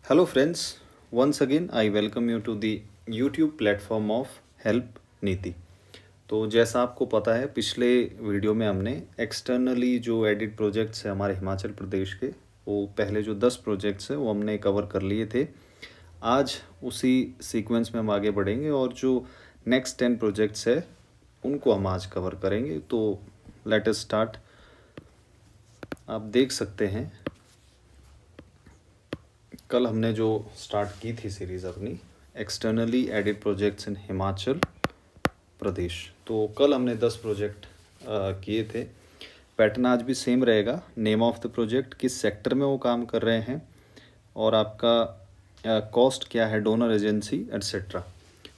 Hello friends, once again I welcome you to the YouTube platform of Help नीति। तो जैसा आपको पता है पिछले वीडियो में हमने एक्सटर्नली जो एडिट प्रोजेक्ट्स हैं हमारे हिमाचल प्रदेश के, वो पहले जो 10 प्रोजेक्ट्स हैं वो हमने कवर कर लिए थे। आज उसी सीक्वेंस में हम आगे बढ़ेंगे और जो नेक्स्ट 10 प्रोजेक्ट्स है उनको हम आज कवर करेंगे। तो लेट अस स्टार्ट। आप देख सकते हैं कल हमने जो स्टार्ट की थी सीरीज़ अपनी externally aided projects in Himachal Pradesh, तो कल हमने 10 प्रोजेक्ट किए थे। पैटर्न आज भी सेम रहेगा। नेम ऑफ द प्रोजेक्ट, किस सेक्टर में वो काम कर रहे हैं और आपका कॉस्ट क्या है, डोनर एजेंसी एट्सेट्रा।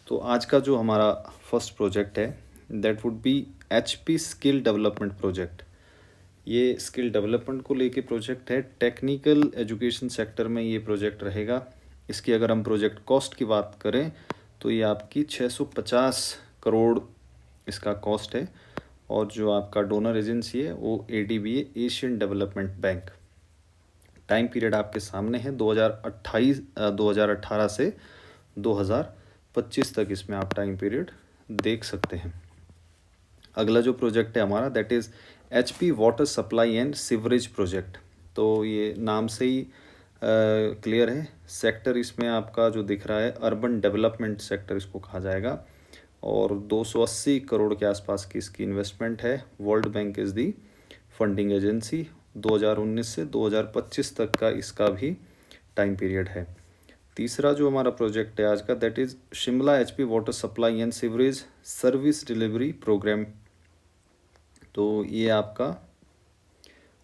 तो आज का जो हमारा फर्स्ट प्रोजेक्ट है that would be HP skill development project. ये स्किल डेवलपमेंट को लेके प्रोजेक्ट है, टेक्निकल एजुकेशन सेक्टर में ये प्रोजेक्ट रहेगा। इसकी अगर हम प्रोजेक्ट कॉस्ट की बात करें तो ये आपकी 650 करोड़ इसका कॉस्ट है। और जो आपका डोनर एजेंसी है वो ADB है, Asian development bank. Time period आपके सामने है 2018 से 2025 तक, इसमें आप टाइम पीरियड देख सकते हैं। अगला जो प्रोजेक्ट है हमारा that is HP water supply and sewerage project. तो ये नाम से ही क्लियर है। सेक्टर इसमें आपका जो दिख रहा है अर्बन डेवलपमेंट सेक्टर इसको कहा जाएगा और 280 करोड़ के आसपास की इसकी इन्वेस्टमेंट है। World bank is the funding agency. 2019 से 2025 तक का इसका भी टाइम पीरियड है। तीसरा जो हमारा प्रोजेक्ट है आज का that is Shimla HP water supply and sewerage service delivery programme. तो ये आपका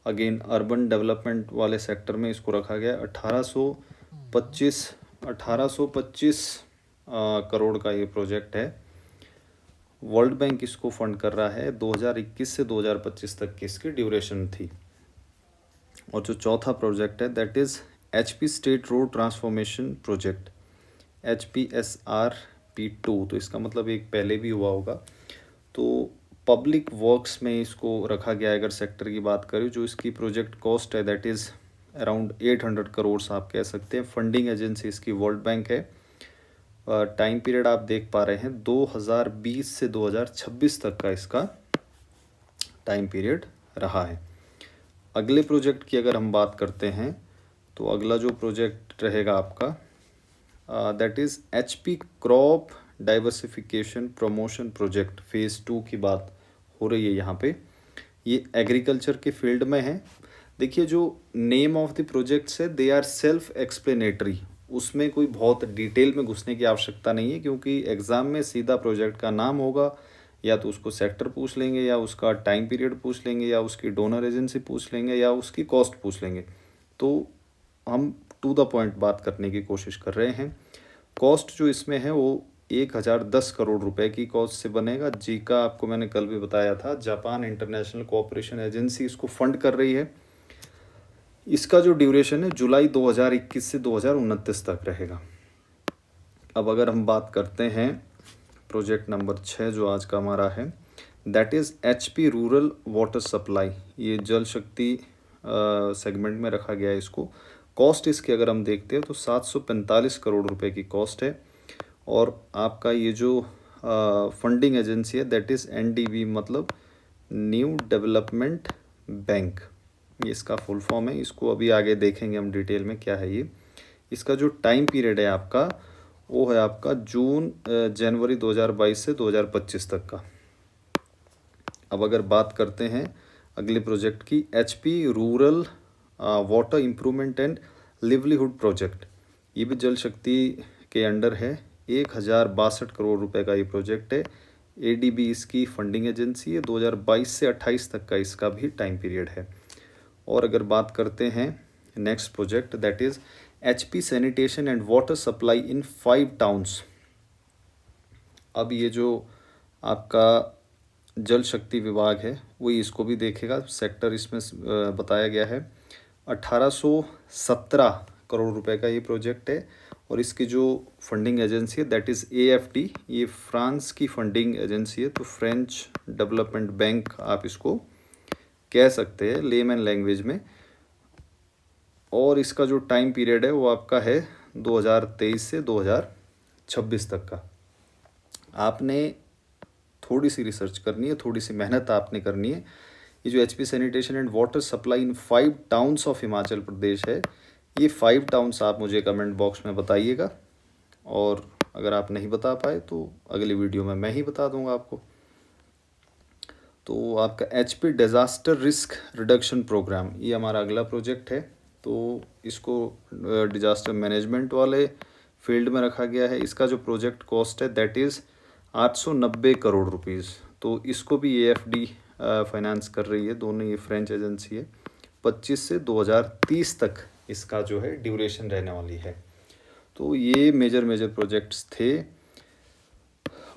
अगेन अर्बन डेवलपमेंट वाले सेक्टर में इसको रखा गया। 1825 करोड़ का ये प्रोजेक्ट है। वर्ल्ड बैंक इसको फंड कर रहा है। 2021 से 2025 तक की इसकी ड्यूरेशन थी। और जो चौथा प्रोजेक्ट है that is HP state road transformation project, HPSRP2। तो इसका मतलब एक पहले भी हुआ होगा। तो पब्लिक वर्क्स में इसको रखा गया है। अगर सेक्टर की बात करें, जो इसकी प्रोजेक्ट कॉस्ट है दैट इज़ अराउंड 800 करोड़ आप कह सकते हैं। फंडिंग एजेंसी इसकी वर्ल्ड बैंक है। टाइम पीरियड आप देख पा रहे हैं 2020 से 2026 तक का इसका टाइम पीरियड रहा है। अगले प्रोजेक्ट की अगर हम बात करते हैं तो अगला जो प्रोजेक्ट रहेगा आपका that is HP crop diversification promotion project phase 2 की बात हो रही है यहाँ पे। ये एग्रीकल्चर के फील्ड में है। देखिए जो नेम ऑफ द प्रोजेक्ट्स है दे आर सेल्फ एक्सप्लेनेटरी, उसमें कोई बहुत डिटेल में घुसने की आवश्यकता नहीं है, क्योंकि एग्ज़ाम में सीधा प्रोजेक्ट का नाम होगा, या तो उसको सेक्टर पूछ लेंगे या उसका टाइम पीरियड पूछ लेंगे या उसकी डोनर एजेंसी पूछ लेंगे या उसकी कॉस्ट पूछ लेंगे। तो हम टू द पॉइंट बात करने की कोशिश कर रहे हैं। कॉस्ट जो इसमें है वो 1010 करोड़ रुपए की कॉस्ट से बनेगा। जी का आपको मैंने कल भी बताया था, जापान इंटरनेशनल कोऑपरेशन एजेंसी इसको फंड कर रही है। इसका जो ड्यूरेशन है जुलाई 2021 से 2029 तक रहेगा। अब अगर हम बात करते हैं प्रोजेक्ट नंबर 6 जो आज का हमारा है that is HP rural water supply. ये जल शक्ति सेगमेंट में रखा गया है इसको। कॉस्ट इसकी अगर हम देखते हैं तो 745 करोड़ रुपए की कॉस्ट है। और आपका ये जो फंडिंग एजेंसी है दैट इज़ NDB, मतलब न्यू डेवलपमेंट बैंक, ये इसका फुल फॉर्म है। इसको अभी आगे देखेंगे हम डिटेल में क्या है ये। इसका जो टाइम पीरियड है आपका वो है आपका जनवरी 2022 से 2025 तक का। अब अगर बात करते हैं अगले प्रोजेक्ट की, HP rural water improvement and livelihood project. ये भी जल शक्ति के अंडर है। 1062 करोड़ रुपए का ये प्रोजेक्ट है। ADB इसकी फंडिंग एजेंसी है। 2022 से 28 तक का इसका भी टाइम पीरियड है। और अगर बात करते हैं next project that is HP sanitation and water supply in 5 towns. अब ये जो आपका जल शक्ति विभाग है वही इसको भी देखेगा। सेक्टर इसमें बताया गया है। 1817 करोड़ रुपए का ये प्रोजेक्ट है। और इसकी जो फंडिंग एजेंसी है दैट इज़ AFD, ये फ्रांस की फंडिंग एजेंसी है। तो फ्रेंच डेवलपमेंट बैंक आप इसको कह सकते हैं लेमैन लैंग्वेज में। और इसका जो टाइम पीरियड है वो आपका है 2023 से 2026 तक का। आपने थोड़ी सी रिसर्च करनी है, थोड़ी सी मेहनत आपने करनी है। ये जो HP sanitation and water supply in 5 towns of Himachal Pradesh है, ये 5 टाउन्स आप मुझे कमेंट बॉक्स में बताइएगा, और अगर आप नहीं बता पाए तो अगली वीडियो में मैं ही बता दूंगा आपको। तो आपका HP disaster risk reduction programme, ये हमारा अगला प्रोजेक्ट है। तो इसको डिज़ास्टर मैनेजमेंट वाले फील्ड में रखा गया है। इसका जो प्रोजेक्ट कॉस्ट है दैट इज़ 890 करोड़ रुपीज़। तो इसको भी AFD फाइनेंस कर रही है, दोनों ये फ्रेंच एजेंसी है। 25 से 2030 तक इसका जो है ड्यूरेशन रहने वाली है। तो ये मेजर प्रोजेक्ट्स थे,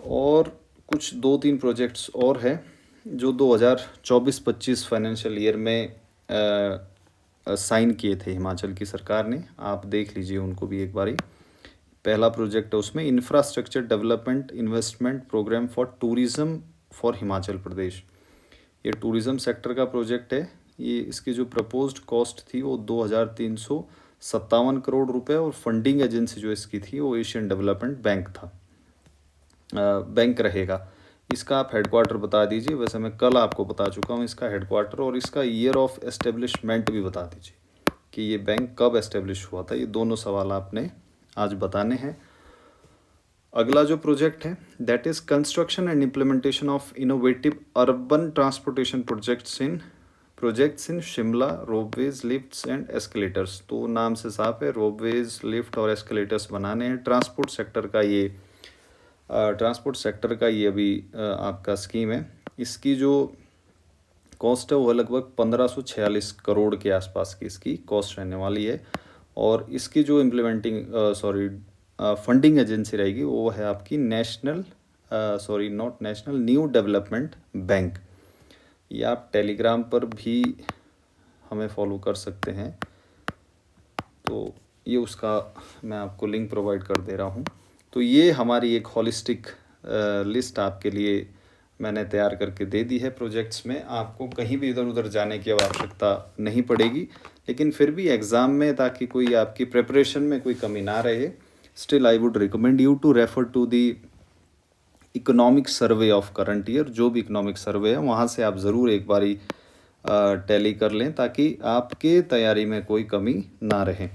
और कुछ 2-3 प्रोजेक्ट्स और हैं जो 2024-25 फाइनेंशियल ईयर में साइन किए थे हिमाचल की सरकार ने। आप देख लीजिए उनको भी एक बारी। पहला प्रोजेक्ट है उसमें infrastructure development investment programme for tourism for Himachal Pradesh. ये टूरिज़्म सेक्टर का प्रोजेक्ट है। ये इसकी जो प्रपोज्ड कॉस्ट थी वो 2357 करोड़ रुपए, और फंडिंग एजेंसी जो इसकी थी वो एशियन डेवलपमेंट बैंक था, बैंक रहेगा। इसका आप हेडक्वार्टर बता दीजिए। वैसे मैं कल आपको बता चुका हूँ इसका हेडक्वार्टर, और इसका ईयर ऑफ एस्टेब्लिशमेंट भी बता दीजिए कि ये बैंक कब एस्टेब्लिश हुआ था। ये दोनों सवाल आपने आज बताने हैं। अगला जो प्रोजेक्ट है that is construction and implementation of innovative urban transportation projects in Shimla, ropeways, lifts and escalators. तो नाम से साफ है, रोपवेज, लिफ्ट और एस्केलेटर्स बनाने हैं। ट्रांसपोर्ट सेक्टर का ये अभी आपका स्कीम है। इसकी जो कॉस्ट है वो लगभग 1546 करोड़ के आसपास की इसकी कॉस्ट रहने वाली है। और इसकी जो फंडिंग एजेंसी रहेगी वो है आपकी न्यू डेवलपमेंट बैंक। ये आप टेलीग्राम पर भी हमें फॉलो कर सकते हैं, तो ये उसका मैं आपको लिंक प्रोवाइड कर दे रहा हूँ। तो ये हमारी एक हॉलिस्टिक लिस्ट आपके लिए मैंने तैयार करके दे दी है प्रोजेक्ट्स में। आपको कहीं भी इधर उधर जाने की आवश्यकता नहीं पड़ेगी, लेकिन फिर भी एग्ज़ाम में, ताकि कोई आपकी प्रिपरेशन में कोई कमी ना रहे, still I would recommend you to refer to the economic survey of current year. जो भी इकोनॉमिक सर्वे है वहाँ से आप ज़रूर एक बारी टैली कर लें, ताकि आपके तैयारी में कोई कमी ना रहे।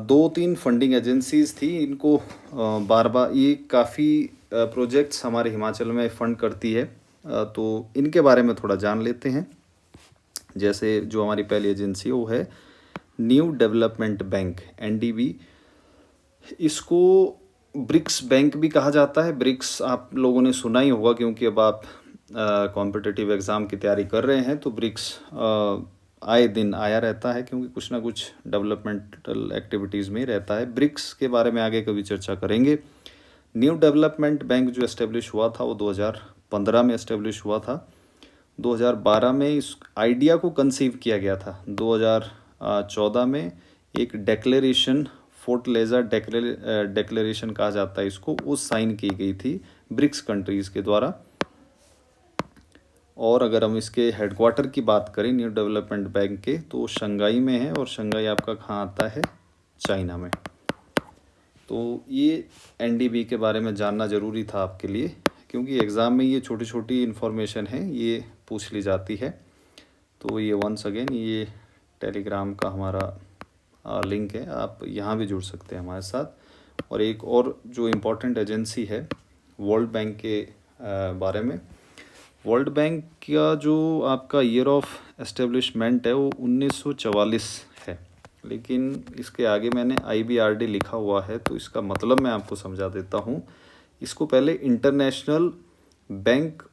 2-3 फंडिंग एजेंसीज़ थी, इनको बार बार ये काफ़ी प्रोजेक्ट्स हमारे हिमाचल में फ़ंड करती है, तो इनके बारे में थोड़ा जान लेते हैं। जैसे जो हमारी पहली एजेंसी है वो है न्यू डेवलपमेंट बैंक, NDB। इसको ब्रिक्स बैंक भी कहा जाता है। ब्रिक्स आप लोगों ने सुना ही होगा, क्योंकि अब आप कॉम्पिटिटिव एग्ज़ाम की तैयारी कर रहे हैं तो ब्रिक्स आए दिन आया रहता है, क्योंकि कुछ ना कुछ डेवलपमेंटल एक्टिविटीज़ में रहता है। ब्रिक्स के बारे में आगे कभी चर्चा करेंगे। न्यू डेवलपमेंट बैंक जो एस्टेब्लिश हुआ था वो 2015 में एस्टेब्लिश हुआ था। 2012 में इस आइडिया को कंसीव किया गया था। 2014 में एक डेक्लेरेशन, फोर्ट लेज़र डेक्लेरेशन कहा जाता है इसको, वो साइन की गई थी ब्रिक्स कंट्रीज़ के द्वारा। और अगर हम इसके हेडक्वार्टर की बात करें न्यू डेवलपमेंट बैंक के, तो शंघाई में है, और शंघाई आपका कहाँ आता है? चाइना में। तो ये NDB के बारे में जानना ज़रूरी था आपके लिए, क्योंकि एग्ज़ाम में ये छोटी छोटी इन्फॉर्मेशन है, ये पूछ ली जाती है। तो ये वंस अगेन ये टेलीग्राम का हमारा लिंक है, आप यहाँ भी जुड़ सकते हैं हमारे साथ। और एक और जो इम्पोर्टेंट एजेंसी है वर्ल्ड बैंक के बारे में। वर्ल्ड बैंक का जो आपका ईयर ऑफ एस्टेब्लिशमेंट है वो 1944 है, लेकिन इसके आगे मैंने IBRD लिखा हुआ है, तो इसका मतलब मैं आपको समझा देता हूँ। इसको पहले international bank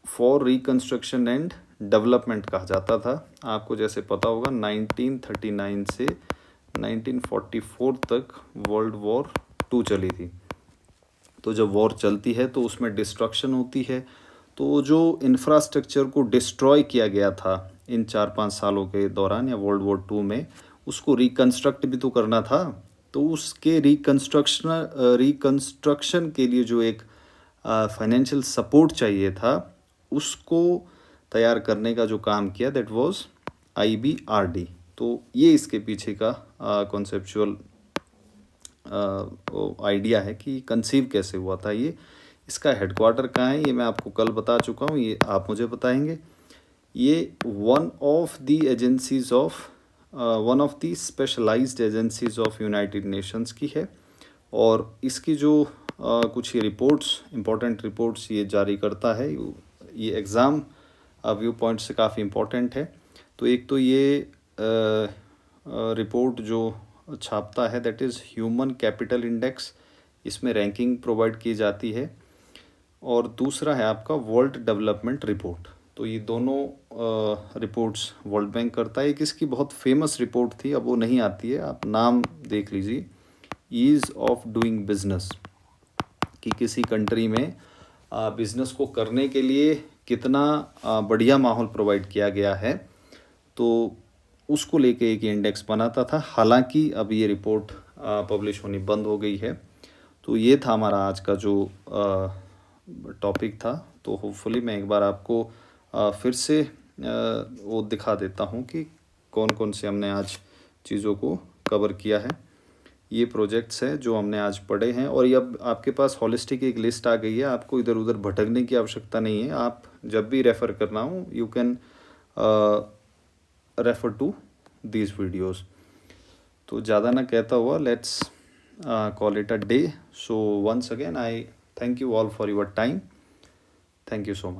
for reconstruction and development कहा जाता था। आपको जैसे पता होगा 1939 से 1944 तक वर्ल्ड वॉर 2 चली थी। तो जब वॉर चलती है तो उसमें डिस्ट्रक्शन होती है, तो जो इंफ्रास्ट्रक्चर को डिस्ट्रॉय किया गया था इन 4-5 सालों के दौरान या वर्ल्ड वॉर 2 में, उसको रिकंस्ट्रक्ट भी तो करना था। तो उसके रिकंस्ट्रक्शन के लिए जो एक फाइनेंशियल सपोर्ट चाहिए था, उसको तैयार करने का जो काम किया दैट वाज IBRD। तो ये इसके पीछे का कॉन्सेप्चुअल आइडिया है कि कंसीव कैसे हुआ था ये। इसका हेडक्वार्टर कहाँ है ये मैं आपको कल बता चुका हूँ, ये आप मुझे बताएंगे। ये one of the specialised agencies of United Nations की है, और इसकी जो कुछ ये रिपोर्ट्स, इम्पोर्टेंट रिपोर्ट्स ये जारी करता है। ये एग्ज़ाम व्यू पॉइंट से काफ़ी इम्पोर्टेंट है। तो एक तो ये रिपोर्ट जो छापता है that is human capital index, इसमें रैंकिंग प्रोवाइड की जाती है। और दूसरा है आपका वर्ल्ड डेवलपमेंट रिपोर्ट। तो ये दोनों रिपोर्ट्स वर्ल्ड बैंक करता है। एक इसकी बहुत फेमस रिपोर्ट थी, अब वो नहीं आती है, आप नाम देख लीजिए, ईज़ ऑफ डूइंग बिजनेस, कि किसी कंट्री में बिजनेस को करने के लिए कितना बढ़िया माहौल प्रोवाइड किया गया है। तो उसको लेके एक इंडेक्स बनाता था, हालांकि अब ये रिपोर्ट पब्लिश होनी बंद हो गई है। तो ये था हमारा आज का जो टॉपिक था। तो होपफुली मैं एक बार आपको फिर से वो दिखा देता हूँ कि कौन कौन से हमने आज चीज़ों को कवर किया है। ये प्रोजेक्ट्स हैं जो हमने आज पढ़े हैं, और ये अब आपके पास हॉलिस्टिक एक लिस्ट आ गई है, आपको इधर उधर भटकने की आवश्यकता नहीं है। आप जब भी रेफ़र करना हो you can refer to these videos. तो ज़्यादा ना कहता हुआ, let's call it a day. So once again I thank you all for your time. Thank you so much.